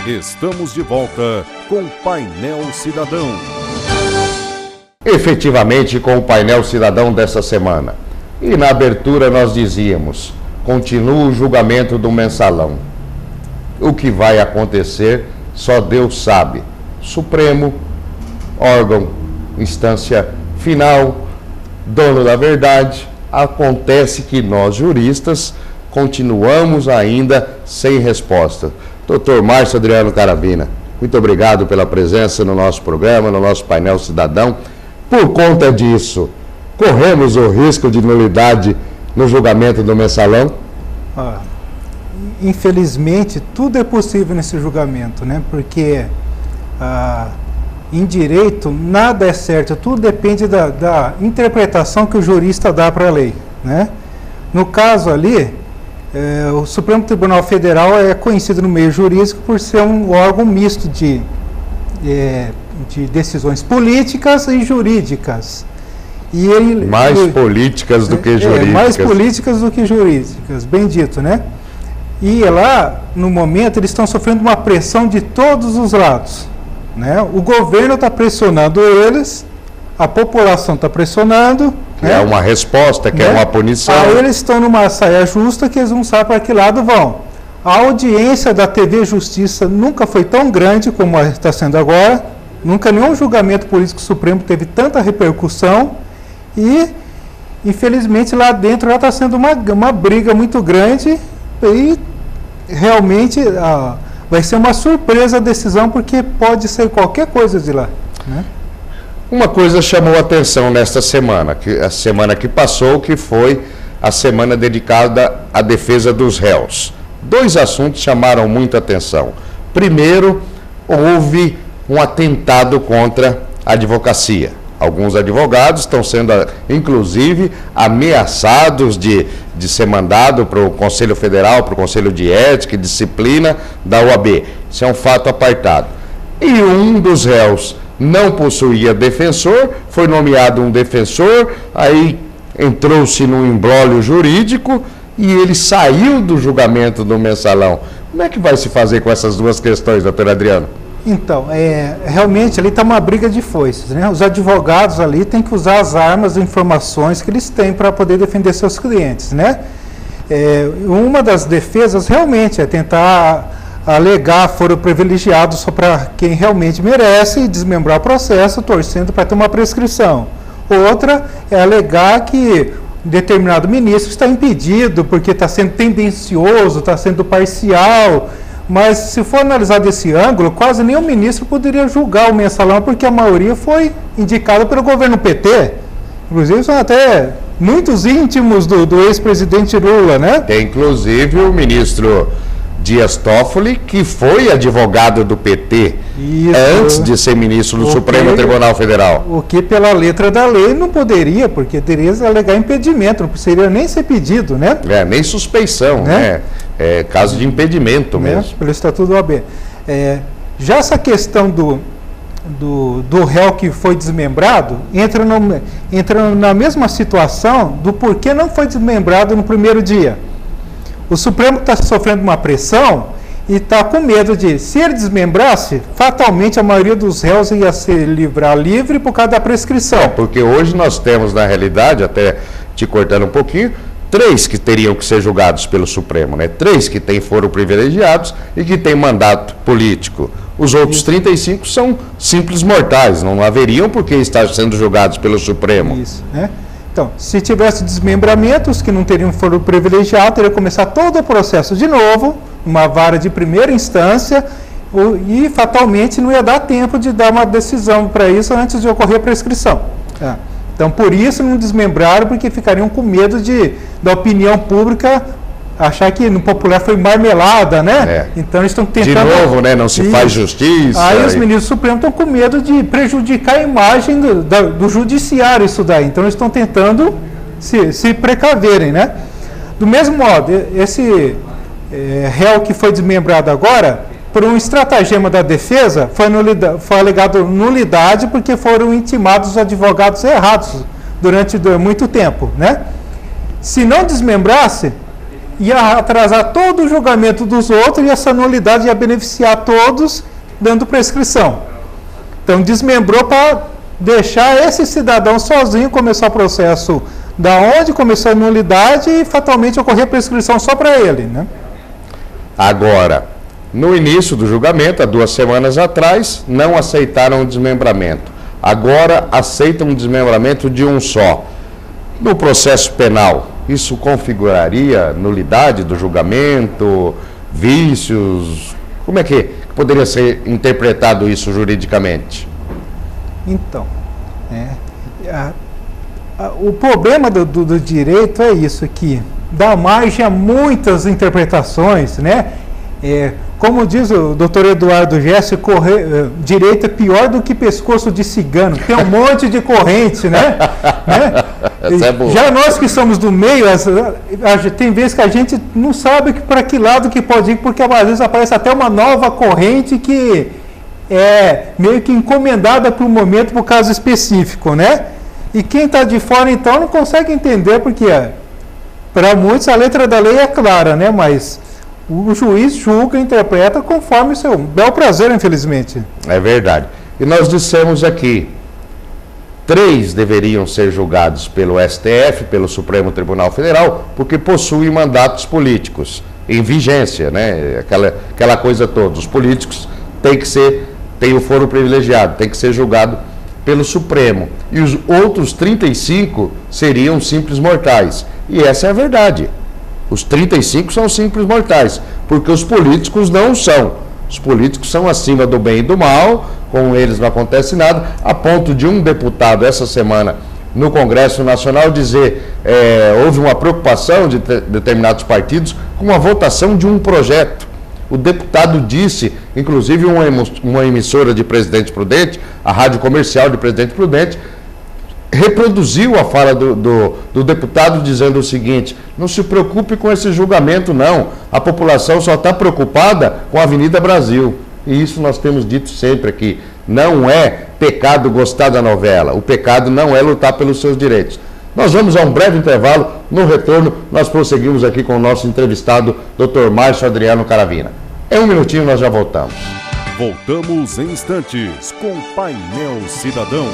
Estamos de volta com o Painel Cidadão. Efetivamente com o Painel Cidadão dessa semana. E na abertura nós dizíamos, continua o julgamento do mensalão. O que vai acontecer, só Deus sabe. Supremo, órgão, instância final, dono da verdade. Acontece que nós, juristas, continuamos ainda sem resposta. Dr. Márcio Adriano Carabina, muito obrigado pela presença no nosso programa, no nosso Painel Cidadão. Por conta disso, corremos o risco de nulidade no julgamento do mensalão? Infelizmente, tudo é possível nesse julgamento, né? Porque em direito nada é certo, tudo depende da interpretação que o jurista dá para a lei, né? No caso ali, o Supremo Tribunal Federal é conhecido no meio jurídico por ser um órgão misto de decisões políticas e jurídicas. E ele, políticas do que jurídicas. Mais políticas do que jurídicas, bem dito, né? E lá, no momento, eles estão sofrendo uma pressão de todos os lados, né? O governo está pressionando eles, a população está pressionando. É uma resposta, que é uma punição. Aí eles estão numa saia justa que eles não sabem para que lado vão. A audiência da TV Justiça nunca foi tão grande como está sendo agora. Nunca nenhum julgamento político supremo teve tanta repercussão. E, infelizmente, lá dentro já está sendo uma briga muito grande. E realmente vai ser uma surpresa a decisão, porque pode ser qualquer coisa de lá, né? Uma coisa chamou a atenção nesta semana, a semana que passou, que foi a semana dedicada à defesa dos réus. Dois assuntos chamaram muita atenção. Primeiro, houve um atentado contra a advocacia. Alguns advogados estão sendo, inclusive, ameaçados de ser mandado para o Conselho Federal, para o Conselho de Ética e Disciplina da OAB. Isso é um fato apartado. E um dos réus não possuía defensor, foi nomeado um defensor, aí entrou-se num imbróglio jurídico e ele saiu do julgamento do mensalão. Como é que vai se fazer com essas duas questões, doutor Adriano? Então, realmente ali está uma briga de foices, né? Os advogados ali têm que usar as armas e informações que eles têm para poder defender seus clientes, né? Uma das defesas realmente é tentar alegar foro privilegiado só para quem realmente merece e desmembrar o processo, torcendo para ter uma prescrição. Outra é alegar que determinado ministro está impedido porque está sendo tendencioso, está sendo parcial. Mas se for analisar desse ângulo, quase nenhum ministro poderia julgar o mensalão, porque a maioria foi indicada pelo governo PT. Inclusive são até muitos íntimos do ex-presidente Lula, né? Tem inclusive o ministro Dias Toffoli, que foi advogado do PT antes de ser ministro do Supremo Tribunal Federal. O que pela letra da lei não poderia, porque teria que alegar impedimento, não precisaria nem ser pedido, né? Nem suspeição, né? É caso de impedimento mesmo. Pelo Estatuto do OAB. Já essa questão do réu que foi desmembrado entra na mesma situação do porquê não foi desmembrado no primeiro dia. O Supremo está sofrendo uma pressão e está com medo de, se ele desmembrasse, fatalmente a maioria dos réus ia se livrar livre por causa da prescrição. Porque hoje nós temos, na realidade, até te cortando um pouquinho, 3 que teriam que ser julgados pelo Supremo, né? 3 que têm foro privilegiados e que têm mandato político. Os outros 35 são simples mortais, não haveriam por que estar sendo julgados pelo Supremo. Isso, né? Então, se tivesse desmembramentos que não teriam foro privilegiado, teria que começar todo o processo de novo, uma vara de primeira instância, e fatalmente não ia dar tempo de dar uma decisão para isso antes de ocorrer a prescrição. Então, por isso não desmembraram, porque ficariam com medo da opinião pública achar que no popular foi marmelada, né? Então eles estão tentando... De novo, né? Não se faz justiça. Aí os ministros supremos estão com medo de prejudicar a imagem do judiciário isso daí. Então eles estão tentando se precaverem, né? Do mesmo modo, esse réu que foi desmembrado agora, por um estratagema da defesa, foi alegado nulidade porque foram intimados os advogados errados durante muito tempo, né? Se não desmembrasse, ia atrasar todo o julgamento dos outros e essa nulidade ia beneficiar todos, dando prescrição. Então, desmembrou para deixar esse cidadão sozinho começar o processo da onde começou a nulidade e fatalmente ocorrer a prescrição só para ele, né? Agora, no início do julgamento, há 2 semanas atrás, não aceitaram o desmembramento. Agora aceitam o desmembramento de um só. No processo penal, isso configuraria nulidade do julgamento, vícios? Como é que poderia ser interpretado isso juridicamente? Então, o problema do direito é isso, que dá margem a muitas interpretações, né? Como diz o doutor Eduardo Gessi, direito é pior do que pescoço de cigano, tem um monte de corrente, né? Já nós que somos do meio, tem vezes que a gente não sabe para que lado que pode ir, porque às vezes aparece até uma nova corrente que é meio que encomendada para o momento, para o caso específico, né? E quem está de fora, então, não consegue entender, porque para muitos a letra da lei é clara, né? Mas o juiz julga, interpreta conforme o seu bel prazer, infelizmente. É verdade. E nós dissemos aqui, 3 deveriam ser julgados pelo STF, pelo Supremo Tribunal Federal, porque possuem mandatos políticos em vigência, né? Aquela coisa toda. Os políticos têm o foro privilegiado, tem que ser julgado pelo Supremo. E os outros 35 seriam simples mortais. E essa é a verdade. Os 35 são simples mortais, porque os políticos não são. Os políticos são acima do bem e do mal, com eles não acontece nada, a ponto de um deputado essa semana no Congresso Nacional dizer houve uma preocupação de determinados partidos com a votação de um projeto. O deputado disse, inclusive uma emissora de Presidente Prudente, a Rádio Comercial de Presidente Prudente, reproduziu a fala do deputado dizendo o seguinte: não se preocupe com esse julgamento não, a população só está preocupada com a Avenida Brasil. E isso nós temos dito sempre aqui, não é pecado gostar da novela, o pecado não é lutar pelos seus direitos. Nós vamos a um breve intervalo, no retorno nós prosseguimos aqui com o nosso entrevistado, Dr. Márcio Adriano Caravina. Em um minutinho nós já voltamos. Voltamos em instantes com Painel Cidadão.